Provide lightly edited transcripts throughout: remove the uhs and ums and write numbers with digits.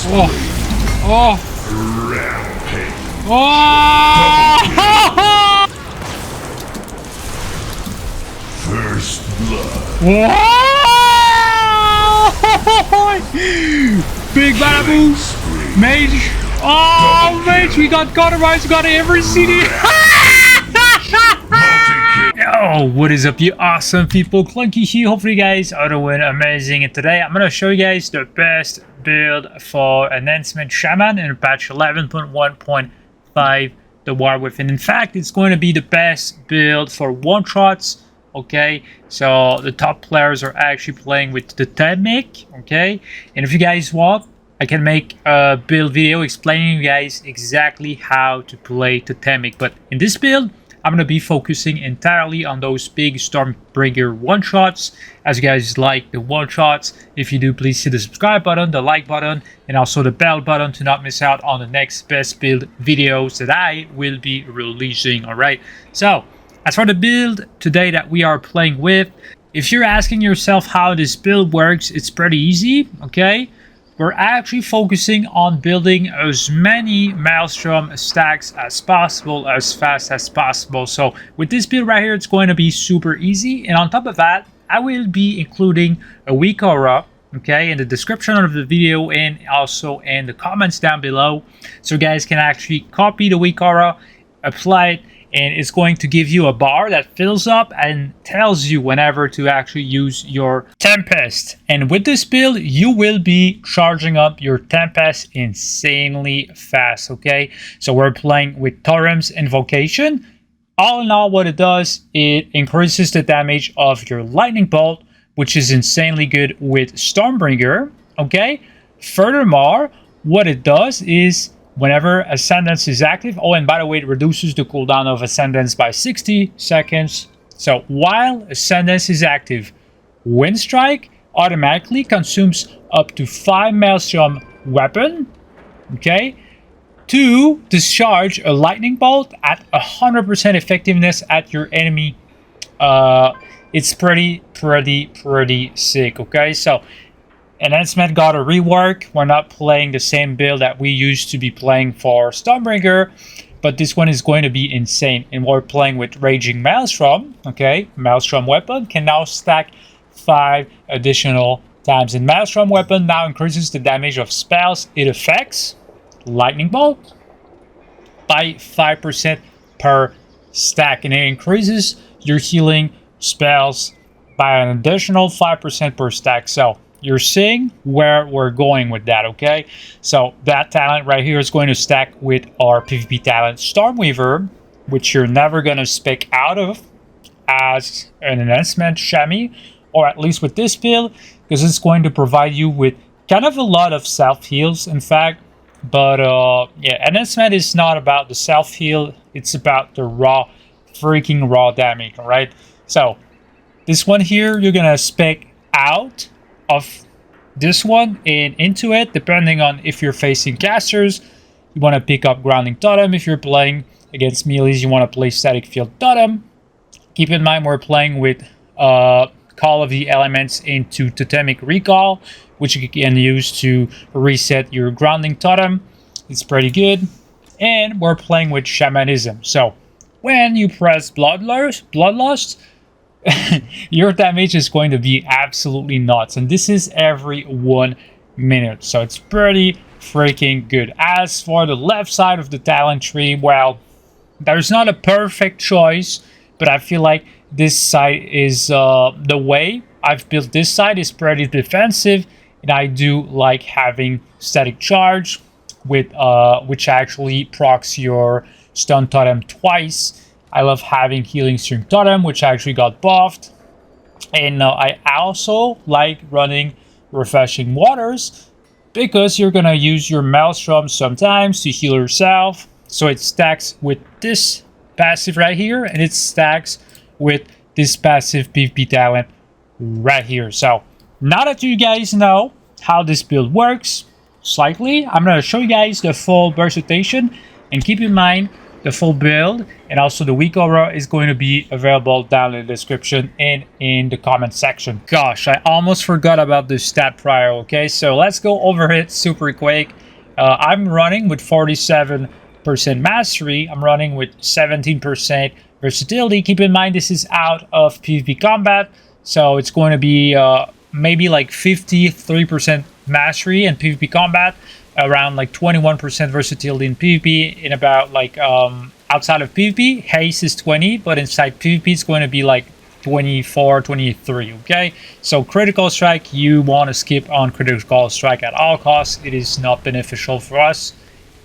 Oh! Oh! Oh! First blood. Whoa! Big bada boost! Mage! Oh, mage! We got cauterized, we got every CD! Yo, what is up, you awesome people? Clunky here. Hopefully you guys are doing amazing, and today I'm gonna show you guys the best build for Enhancement Shaman in patch 11.1.5, the War Within. In fact, it's going to be the best build for one-shots. Okay, so the top players are actually playing with the dVYk. Okay, and if you guys want, I can make a build video explaining you guys exactly how to play the dVYk. But in this build, I'm going to be focusing entirely on those big Stormbringer one-shots. As you guys like the one-shots, if you do, please hit the subscribe button, the like button, and also the bell button to not miss out on the next best build videos that I will be releasing. Alright, so as for the build today that we are playing with, if you're asking yourself how this build works, it's pretty easy, okay? We're actually focusing on building as many Maelstrom stacks as possible, as fast as possible. So with this build right here, it's going to be super easy. And on top of that, I will be including a weak aura, okay, in the description of the video and also in the comments down below. So you guys can actually copy the weak aura, apply it, and it's going to give you a bar that fills up and tells you whenever to actually use your Tempest. And with this build, you will be charging up your Tempest insanely fast, okay? So we're playing with Thorum's Invocation. All in all, what it does, it increases the damage of your Lightning Bolt, which is insanely good with Stormbringer, okay? Furthermore, what it does is, whenever Ascendance is active, oh, and by the way, it reduces the cooldown of Ascendance by 60 seconds. So while Ascendance is active, Wind Strike automatically consumes up to 5 Maelstrom weapon, okay, to discharge a Lightning Bolt at 100% effectiveness at your enemy. It's pretty sick, okay? So Enhancement got a rework. We're not playing the same build that we used to be playing for Stormbringer, but this one is going to be insane. And we're playing with Raging Maelstrom, okay? Maelstrom weapon can now stack 5 additional times. And Maelstrom weapon now increases the damage of spells it affects, Lightning Bolt, by 5% per stack. And it increases your healing spells by an additional 5% per stack. So you're seeing where we're going with that, okay? So that talent right here is going to stack with our PvP talent Stormweaver, which you're never going to spec out of as an enhancement chamois, or at least with this build, because it's going to provide you with kind of a lot of self-heals, in fact. But yeah, enhancement is not about the self-heal, it's about the freaking raw damage, all right? So this one here, you're going to spec out of this one and into it, depending on if you're facing casters. You want to pick up Grounding Totem. If you're playing against melees, you want to play Static Field Totem. Keep in mind we're playing with Call of the Elements into Totemic Recall, which you can use to reset your Grounding Totem. It's pretty good. And we're playing with Shamanism. So when you press Bloodlust, your damage is going to be absolutely nuts, and this is every 1 minute, so it's pretty freaking good. As for the left side of the talent tree, well, there's not a perfect choice, but I feel like this side is the way I've built. This side is pretty defensive, and I do like having Static Charge with which actually procs your Stun Totem twice. I love having Healing Stream Totem, which actually got buffed. And I also like running Refreshing Waters, because you're going to use your Maelstrom sometimes to heal yourself. So it stacks with this passive right here, and it stacks with this passive PvP talent right here. So now that you guys know how this build works slightly, I'm going to show you guys the full burst rotation. And keep in mind, the full build, and also the week aura is going to be available down in the description and in the comment section. Gosh, I almost forgot about the stat prior. Okay, so let's go over it super quick. I'm running with 47% mastery. I'm running with 17% versatility. Keep in mind this is out of PvP combat, so it's going to be maybe like 53% mastery in PvP combat, around like 21% versatility in PvP, and about like outside of PvP haste is 20, but inside PvP it's going to be like 24, 23. Okay, so critical strike, you want to skip on critical strike at all costs. It is not beneficial for us.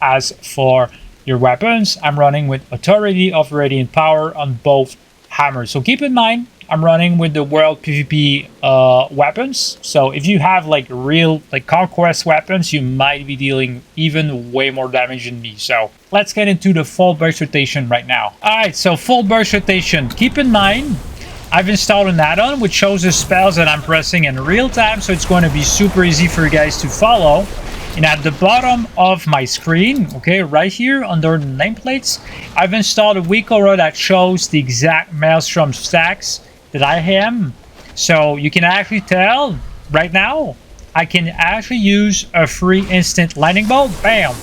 As for your weapons, I'm running with authority of radiant power on both hammers. So keep in mind, I'm running with the world PvP weapons. So if you have like real like conquest weapons, you might be dealing even way more damage than me. So let's get into the full burst rotation right now. All right, so full burst rotation. Keep in mind, I've installed an add-on which shows the spells that I'm pressing in real time, so it's going to be super easy for you guys to follow. And at the bottom of my screen, okay, right here under the nameplates, I've installed a week aura that shows the exact Maelstrom stacks that I am. So you can actually tell right now, I can actually use a free instant lightning bolt. Bam!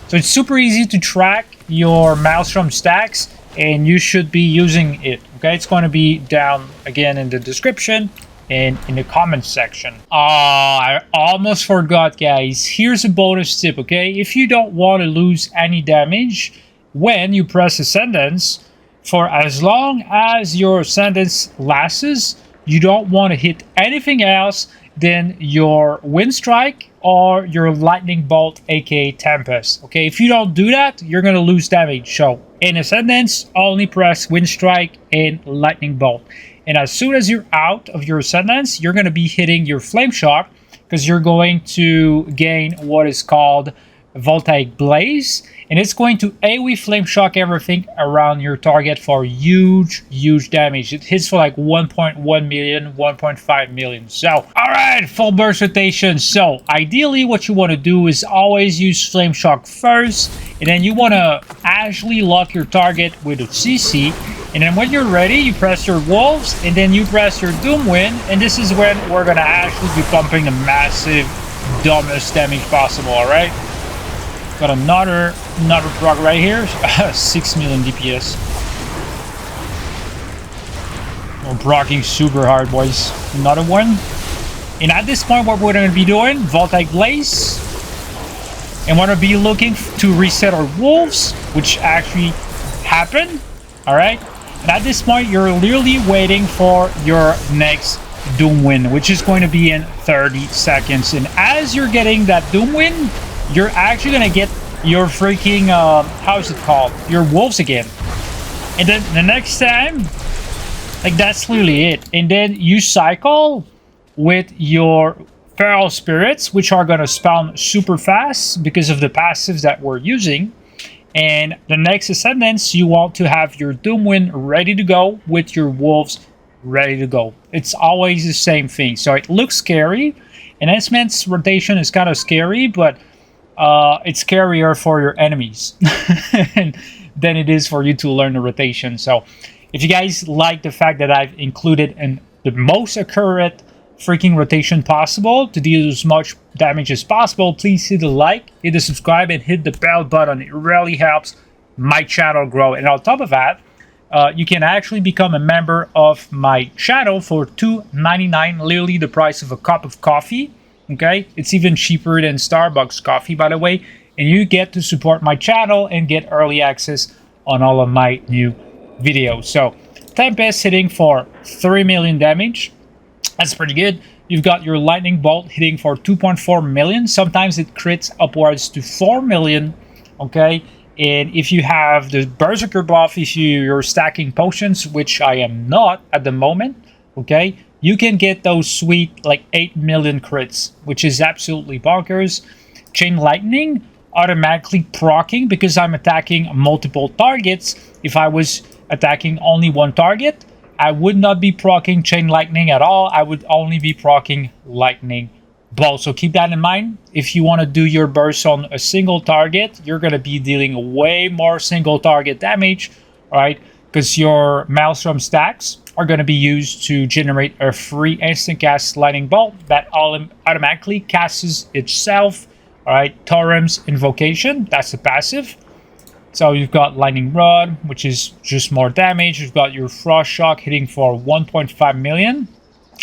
So it's super easy to track your Maelstrom stacks, and you should be using it. Okay, it's going to be down again in the description and in the comments section. I almost forgot, guys. Here's a bonus tip, okay? If you don't want to lose any damage when you press Ascendance, for as long as your Ascendance lasts, you don't want to hit anything else than your Wind Strike or your Lightning Bolt, aka Tempest. Okay, if you don't do that, you're going to lose damage. So in Ascendance, only press Wind Strike and Lightning Bolt. And as soon as you're out of your Ascendance, you're going to be hitting your Flame Shock, because you're going to gain what is called Voltaic Blaze, and it's going to AoE Flame Shock everything around your target for huge damage. It hits for like 1.1 million, 1.5 million. So all right, full burst rotation. So ideally what you want to do is always use Flame Shock first, and then you want to actually lock your target with a CC, and then when you're ready, you press your wolves, and then you press your Doom Wind, and this is when we're gonna actually be pumping the massive dumbest damage possible. All right, got another proc right here. 6 million DPS. We're procking super hard, boys. Another one. And at this point, what we're going to be doing, Voltaic Blaze. And we're going to be looking to reset our wolves, which actually happened. Alright. And at this point, you're literally waiting for your next Doom Wind, which is going to be in 30 seconds. And as you're getting that Doom Wind, you're actually going to get your freaking, how is it called? Your wolves again. And then the next time, like that's literally it. And then you cycle with your feral spirits, which are going to spawn super fast because of the passives that we're using. And the next Ascendance, you want to have your Doom Wind ready to go with your wolves ready to go. It's always the same thing. So it looks scary. Enhancement's rotation is kind of scary, but it's scarier for your enemies than it is for you to learn the rotation. So if you guys like the fact that I've included in the most accurate freaking rotation possible to deal as much damage as possible, please hit the like, hit the subscribe, and hit the bell button. It really helps my channel grow. And on top of that, you can actually become a member of my channel for $2.99, literally the price of a cup of coffee. Okay, it's even cheaper than Starbucks coffee, by the way, and you get to support my channel and get early access on all of my new videos. So Tempest hitting for 3 million damage. That's pretty good. You've got your Lightning Bolt hitting for 2.4 million. Sometimes it crits upwards to 4 million. Okay, and if you have the Berserker buff, if you're stacking potions, which I am not at the moment, okay, you can get those sweet like 8 million crits, which is absolutely bonkers. Chain Lightning automatically proccing because I'm attacking multiple targets. If I was attacking only one target, I would not be proccing Chain Lightning at all. I would only be proccing Lightning ball. So keep that in mind. If you want to do your burst on a single target, you're going to be dealing way more single target damage, right? Because your Maelstrom stacks are going to be used to generate a free instant cast lightning bolt that automatically casts itself. All right, Torrum's Invocation, that's a passive. So you've got Lightning Rod, which is just more damage. You've got your Frost Shock hitting for 1.5 million.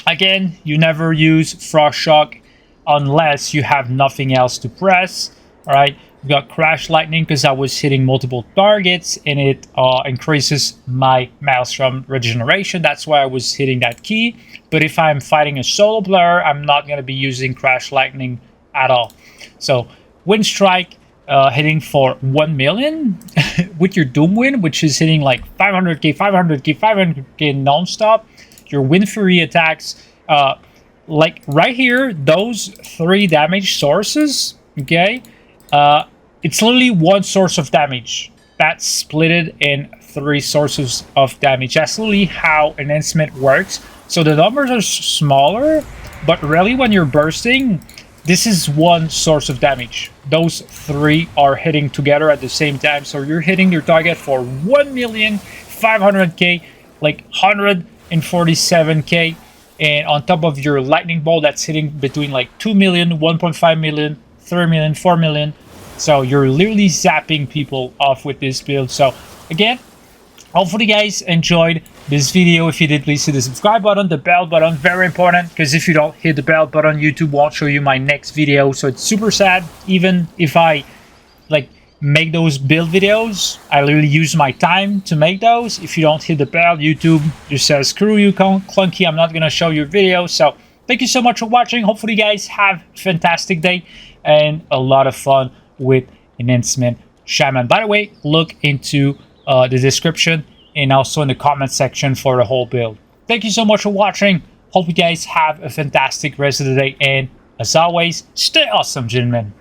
Again, you never use Frost Shock unless you have nothing else to press. All right, we've got Crash Lightning because I was hitting multiple targets and it increases my Maelstrom regeneration. That's why I was hitting that key. But if I'm fighting a solo player, I'm not going to be using Crash Lightning at all. So Wind Strike hitting for 1 million with your Doom Wind, which is hitting like 500k, 500k, 500k non-stop. Your Wind Fury attacks, like right here, those 3 damage sources, okay, it's literally one source of damage that's split in 3 sources of damage. That's literally how enhancement works. So the numbers are smaller, but really when you're bursting, this is one source of damage. Those 3 are hitting together at the same time. So you're hitting your target for 1,500,000, like 147k. And on top of your lightning bolt, that's hitting between like 2 million, 1.5 million, 3 million, 4 million. So you're literally zapping people off with this build. So again, hopefully you guys enjoyed this video. If you did, please hit the subscribe button, the bell button, very important, because if you don't hit the bell button, YouTube won't show you my next video. So it's super sad. Even if I like make those build videos, I literally use my time to make those. If you don't hit the bell, YouTube just says screw you, Clunky, I'm not gonna show your video. So thank you so much for watching. Hopefully you guys have a fantastic day and a lot of fun with Enhancement Shaman. By the way, look into the description and also in the comment section for the whole build. Thank you so much for watching. Hope you guys have a fantastic rest of the day, and as always, stay awesome, gentlemen.